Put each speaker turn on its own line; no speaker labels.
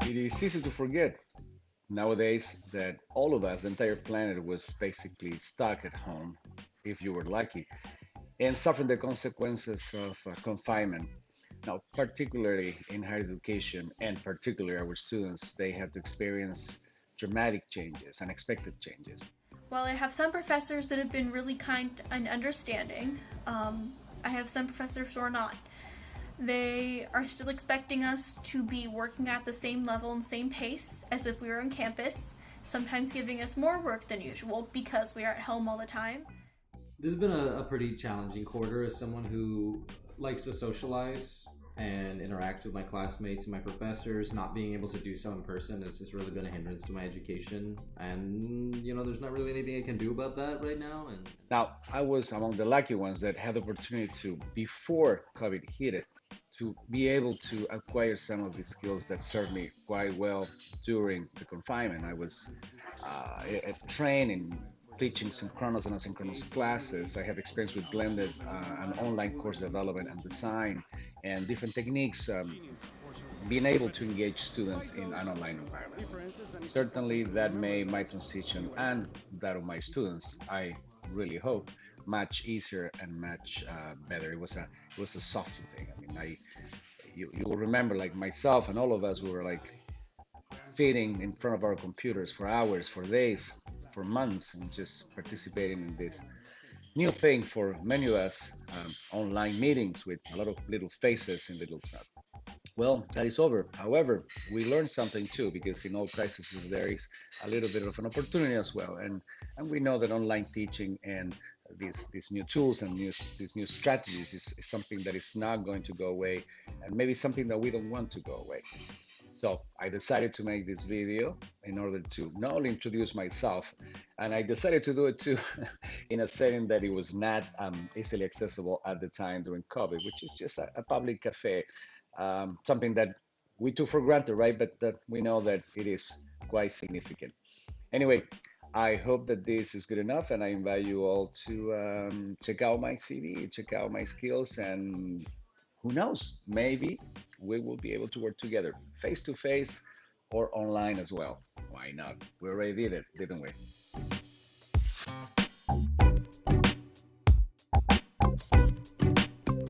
It is easy to forget nowadays that all of us, the entire planet, was basically stuck at home, if you were lucky, and suffering the consequences of confinement. Now, particularly in higher education, and particularly our students, they have to experience dramatic changes, unexpected changes.
While I have some professors that have been really kind and understanding, I have some professors who are not. They are still expecting us to be working at the same level and same pace as if we were on campus, sometimes giving us more work than usual because we are at home all the time.
This has been a pretty challenging quarter as someone who likes to socialize and interact with my classmates and my professors. Not being able to do so in person has just really been a hindrance to my education. And, there's not really anything I can do about that right now. And
Now, I was among the lucky ones that had the opportunity to, before COVID hit it, to be able to acquire some of the skills that served me quite well during the confinement. I was trained in teaching synchronous and asynchronous classes. I have experience with blended and online course development and design and different techniques, being able to engage students in an online environment. Certainly, that made my transition and that of my students, I really hope, much easier and much better. It was a software thing. I mean, you will remember, like myself and all of us, we were like sitting in front of our computers for hours, for days, for months, and just participating in this new thing for many of us, online meetings with a lot of little faces in little chat. Well, that is over. However, we learned something too, because in all crises there is a little bit of an opportunity as well, and we know that online teaching and these new tools and these new strategies is something that is not going to go away, and maybe something that we don't want to go away. So I decided to make this video in order to not only introduce myself, and I decided to do it too in a setting that it was not easily accessible at the time during COVID, which is just a public cafe, something that we took for granted, right? But that we know that it is quite significant. Anyway, I hope that this is good enough, and I invite you all to check out my CV, check out my skills, and who knows, maybe we will be able to work together face to face or online as well. Why not? We already did it, didn't we?